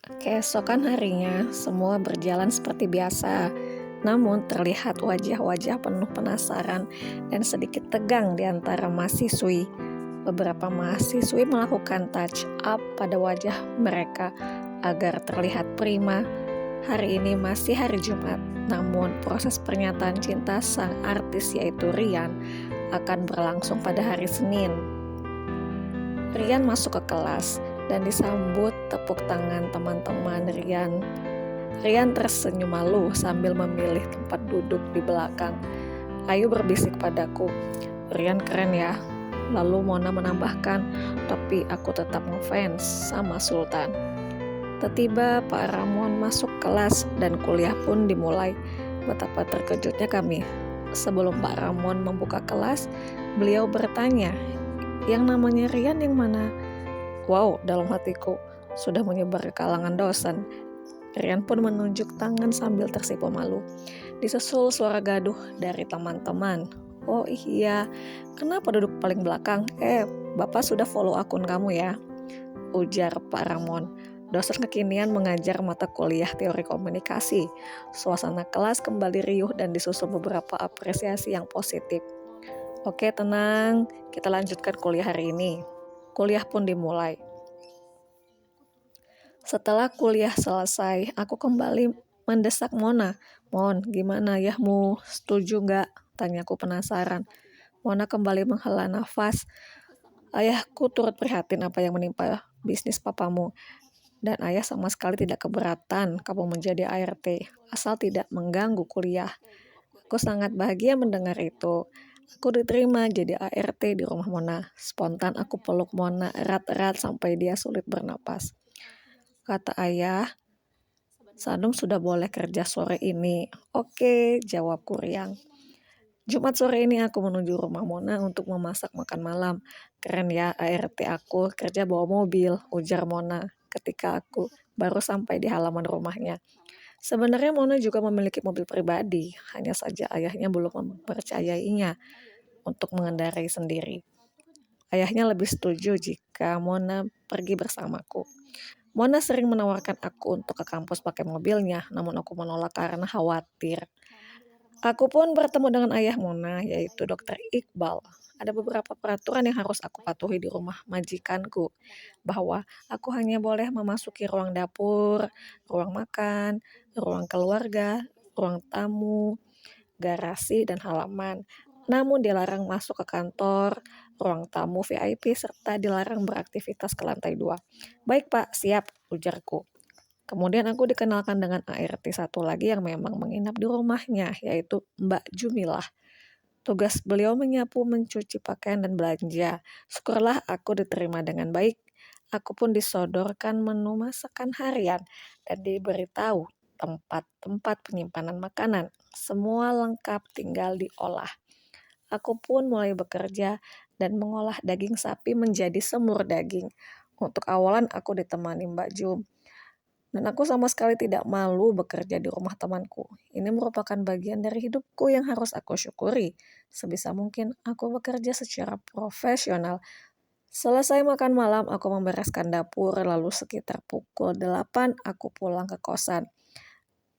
Keesokan harinya, semua berjalan seperti biasa. Namun terlihat wajah-wajah penuh penasaran dan sedikit tegang di antara mahasiswi. Beberapa mahasiswi melakukan touch up pada wajah mereka agar terlihat prima. Hari ini masih hari Jumat, namun proses pernyataan cinta sang artis yaitu Rian akan berlangsung pada hari Senin. Rian masuk ke kelas dan disambut tepuk tangan teman-teman Rian. Rian tersenyum malu sambil memilih tempat duduk di belakang. Ayu berbisik padaku, "Rian keren ya." Lalu Mona menambahkan, "Tapi aku tetap ngefans sama Sultan." Tiba-tiba Pak Ramon masuk kelas dan kuliah pun dimulai. Betapa terkejutnya kami. Sebelum Pak Ramon membuka kelas, beliau bertanya, "Yang namanya Rian yang mana?" Wow, dalam hatiku, sudah menyebar ke kalangan dosen. Rian pun menunjuk tangan sambil tersipu malu. Disusul suara gaduh dari teman-teman. "Oh iya, kenapa duduk paling belakang? Bapak sudah follow akun kamu ya?" ujar Pak Ramon. Dosen kekinian mengajar mata kuliah teori komunikasi. Suasana kelas kembali riuh dan disusul beberapa apresiasi yang positif. "Oke, tenang, kita lanjutkan kuliah hari ini." Kuliah pun dimulai. Setelah kuliah selesai, aku kembali mendesak Mona. "Mon, gimana ayahmu? Setuju nggak?" tanyaku penasaran. Mona kembali menghela nafas. "Ayahku turut prihatin apa yang menimpa bisnis papamu. Dan ayah sama sekali tidak keberatan kamu menjadi ART, asal tidak mengganggu kuliah." Aku sangat bahagia mendengar itu. Aku diterima jadi ART di rumah Mona. Spontan aku peluk Mona erat-erat sampai dia sulit bernapas. Kata ayah, "Sanum sudah boleh kerja sore ini." "Oke," jawabku riang. Jumat sore ini aku menuju rumah Mona untuk memasak makan malam. "Keren ya ART aku kerja bawa mobil," ujar Mona ketika aku baru sampai di halaman rumahnya. Sebenarnya Mona juga memiliki mobil pribadi, hanya saja ayahnya belum mempercayainya untuk mengendarai sendiri. Ayahnya lebih setuju jika Mona pergi bersamaku. Mona sering menawarkan aku untuk ke kampus pakai mobilnya, namun aku menolak karena khawatir. Aku pun bertemu dengan ayah Mona, yaitu Dr. Iqbal. Ada beberapa peraturan yang harus aku patuhi di rumah majikanku, bahwa aku hanya boleh memasuki ruang dapur, ruang makan, ruang keluarga, ruang tamu, garasi, dan halaman. Namun dilarang masuk ke kantor, ruang tamu VIP, serta dilarang beraktivitas ke lantai 2. "Baik Pak, siap," ujarku. Kemudian aku dikenalkan dengan ART satu lagi yang memang menginap di rumahnya, yaitu Mbak Jumilah. Tugas beliau menyapu, mencuci pakaian, dan belanja. Syukurlah aku diterima dengan baik. Aku pun disodorkan menu masakan harian dan diberitahu tempat-tempat penyimpanan makanan. Semua lengkap, tinggal diolah. Aku pun mulai bekerja dan mengolah daging sapi menjadi semur daging. Untuk awalan aku ditemani Mbak Jum. Dan aku sama sekali tidak malu bekerja di rumah temanku. Ini merupakan bagian dari hidupku yang harus aku syukuri. Sebisa mungkin aku bekerja secara profesional. Selesai makan malam, aku membereskan dapur, lalu sekitar pukul 8 aku pulang ke kosan.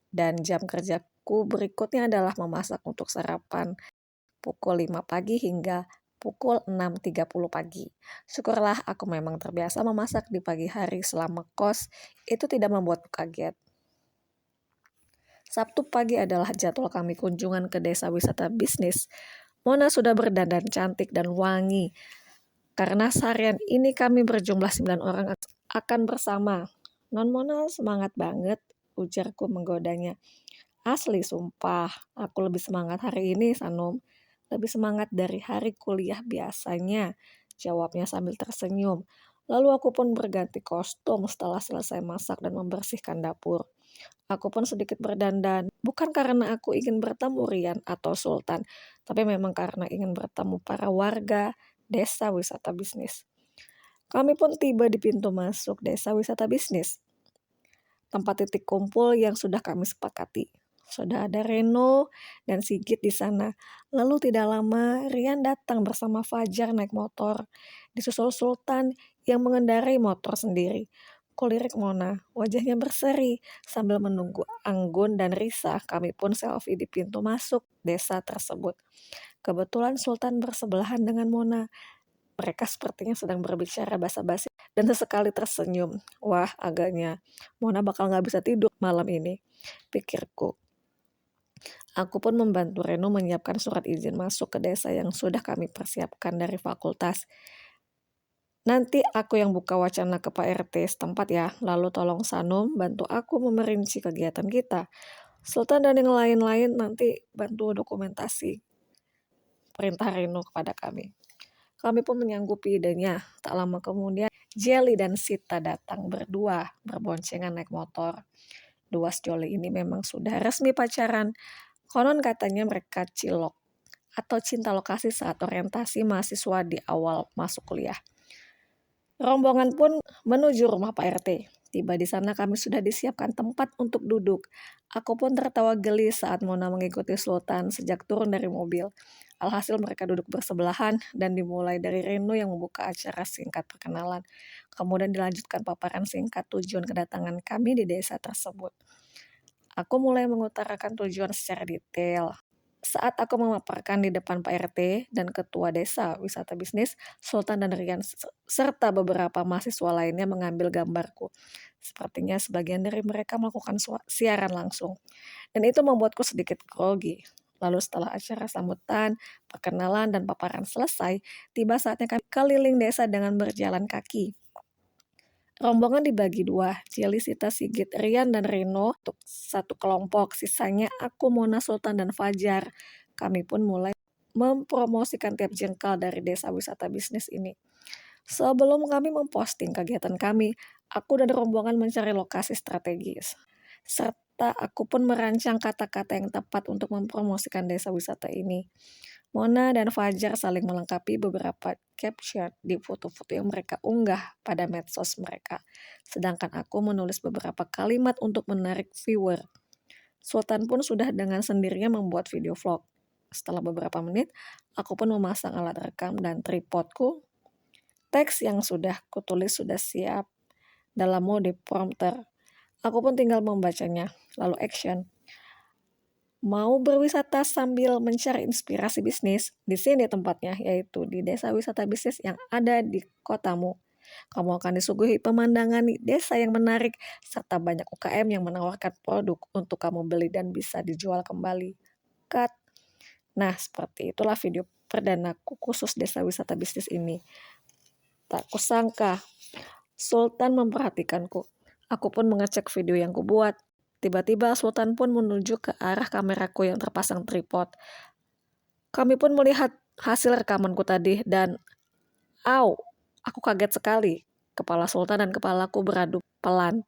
Dan jam kerjaku berikutnya adalah memasak untuk sarapan pukul 5 pagi hingga pukul 6.30 pagi. Syukurlah aku memang terbiasa memasak di pagi hari selama kos, itu tidak membuatku kaget. Sabtu pagi adalah jadwal kami kunjungan ke desa wisata bisnis. Mona sudah berdandan cantik dan wangi. Karena seharian ini kami berjumlah 9 orang akan bersama. "Non Mona semangat banget," ujarku menggodanya. "Asli sumpah, aku lebih semangat hari ini, Sanum. Lebih semangat dari hari kuliah biasanya," jawabnya sambil tersenyum. Lalu aku pun berganti kostum setelah selesai masak dan membersihkan dapur. Aku pun sedikit berdandan, bukan karena aku ingin bertemu Rian atau Sultan, tapi memang karena ingin bertemu para warga desa wisata bisnis. Kami pun tiba di pintu masuk desa wisata bisnis, tempat titik kumpul yang sudah kami sepakati. Sudah ada Reno dan Sigit di sana. Lalu tidak lama Rian datang bersama Fajar naik motor, disusul Sultan yang mengendarai motor sendiri. Kulirik Mona, wajahnya berseri. Sambil menunggu Anggun dan Risa, kami pun selfie di pintu masuk desa tersebut. Kebetulan Sultan bersebelahan dengan Mona. Mereka sepertinya sedang berbicara basa-basi dan sesekali tersenyum. Wah, agaknya Mona bakal gak bisa tidur malam ini, pikirku. Aku pun membantu Reno menyiapkan surat izin masuk ke desa yang sudah kami persiapkan dari fakultas. Nanti aku yang buka wacana ke Pak RT setempat ya, lalu tolong Sanum bantu aku memerinci kegiatan kita. Sultan dan yang lain-lain nanti bantu dokumentasi perintah Reno kepada kami. Kami pun menyanggupi idenya. Tak lama kemudian, Jelly dan Sita datang berdua, berboncengan naik motor. Dua sejoli ini memang sudah resmi pacaran. Konon katanya mereka cilok atau cinta lokasi saat orientasi mahasiswa di awal masuk kuliah. Rombongan pun menuju rumah Pak RT. Tiba di sana kami sudah disiapkan tempat untuk duduk. Aku pun tertawa geli saat Mona mengikuti Sultan sejak turun dari mobil. Alhasil mereka duduk bersebelahan dan dimulai dari Reno yang membuka acara singkat perkenalan. Kemudian dilanjutkan paparan singkat tujuan kedatangan kami di desa tersebut. Aku mulai mengutarakan tujuan secara detail. Saat aku memaparkan di depan Pak RT dan Ketua Desa Wisata Bisnis, Sultan dan Rian serta beberapa mahasiswa lainnya mengambil gambarku. Sepertinya sebagian dari mereka melakukan siaran langsung. Dan itu membuatku sedikit grogi. Lalu setelah acara sambutan, perkenalan, dan paparan selesai, tiba saatnya kami keliling desa dengan berjalan kaki. Rombongan dibagi dua, Jelly, Sita, Sigit, Rian, dan Reno untuk satu kelompok. Sisanya aku, Mona, Sultan, dan Fajar. Kami pun mulai mempromosikan tiap jengkal dari desa wisata bisnis ini. Sebelum kami memposting kegiatan kami, aku dan rombongan mencari lokasi strategis. Serta aku pun merancang kata-kata yang tepat untuk mempromosikan desa wisata ini. Mona dan Fajar saling melengkapi beberapa caption di foto-foto yang mereka unggah pada medsos mereka. Sedangkan aku menulis beberapa kalimat untuk menarik viewer. Sultan pun sudah dengan sendirinya membuat video vlog. Setelah beberapa menit, aku pun memasang alat rekam dan tripodku. Teks yang sudah kutulis sudah siap dalam mode prompter. Aku pun tinggal membacanya, lalu action. Mau berwisata sambil mencari inspirasi bisnis? Di sini tempatnya, yaitu di desa wisata bisnis yang ada di kotamu. Kamu akan disuguhi pemandangan desa yang menarik, serta banyak UKM yang menawarkan produk untuk kamu beli dan bisa dijual kembali. Cut. Nah, seperti itulah video perdanaku khusus desa wisata bisnis ini. Tak kusangka, Sultan memperhatikanku. Aku pun mengecek video yang kubuat. Tiba-tiba Sultan pun menuju ke arah kameraku yang terpasang tripod. Kami pun melihat hasil rekamanku tadi dan aku kaget sekali. Kepala Sultan dan kepalaku beradu pelan.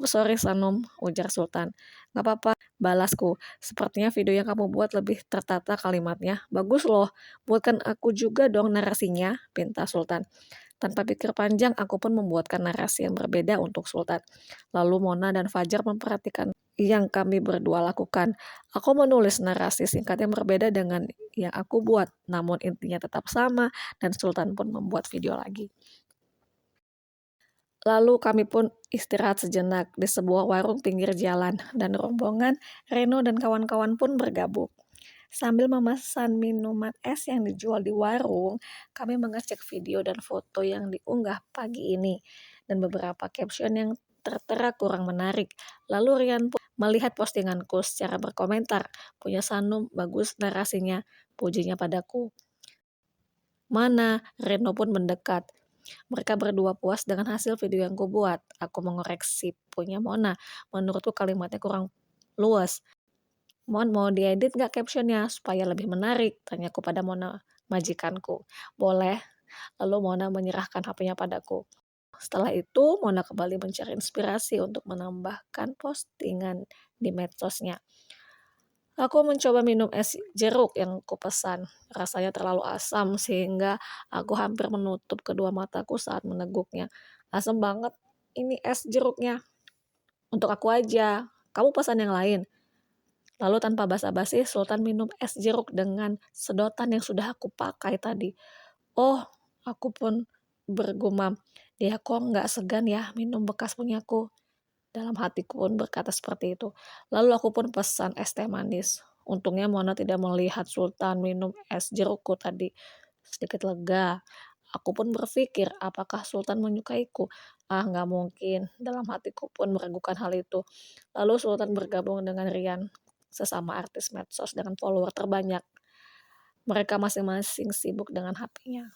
Sorry Sanum, ujar Sultan. Gak apa-apa, balasku. Sepertinya video yang kamu buat lebih tertata kalimatnya. Bagus loh, buatkan aku juga dong narasinya, pinta Sultan. Tanpa pikir panjang, aku pun membuatkan narasi yang berbeda untuk Sultan. Lalu Mona dan Fajar memperhatikan yang kami berdua lakukan. Aku menulis narasi singkat yang berbeda dengan yang aku buat, namun intinya tetap sama, dan Sultan pun membuat video lagi. Lalu kami pun istirahat sejenak di sebuah warung pinggir jalan, dan rombongan Reno dan kawan-kawan pun bergabung. Sambil memesan minuman es yang dijual di warung, kami mengecek video dan foto yang diunggah pagi ini, dan beberapa caption yang tertera kurang menarik. Lalu Rian pun melihat postinganku secara berkomentar, punya Sanum, bagus narasinya, pujinya padaku. Mana? Reno pun mendekat. Mereka berdua puas dengan hasil video yang kubuat. Aku mengoreksi punya Mona. Menurutku kalimatnya kurang luas. Mon, mau diedit gak captionnya supaya lebih menarik? Tanyaku pada Mona, majikanku. Boleh. Lalu Mona menyerahkan HP-nya padaku. Setelah itu, Mona kembali mencari inspirasi untuk menambahkan postingan di medsosnya. Aku mencoba minum es jeruk yang kupesan. Rasanya terlalu asam sehingga aku hampir menutup kedua mataku saat meneguknya. Asam banget ini es jeruknya. Untuk aku aja. Kamu pesan yang lain. Lalu tanpa basa-basi, Sultan minum es jeruk dengan sedotan yang sudah aku pakai tadi. Oh, aku pun bergumam. Dia kok nggak segan ya minum bekas punyaku. Dalam hatiku pun berkata seperti itu. Lalu aku pun pesan es teh manis. Untungnya Mona tidak melihat Sultan minum es jerukku tadi. Sedikit lega. Aku pun berpikir, apakah Sultan menyukaiku? Ah, nggak mungkin. Dalam hatiku pun meragukan hal itu. Lalu Sultan bergabung dengan Rian, sesama artis medsos dengan follower terbanyak. Mereka masing-masing sibuk dengan HP-nya.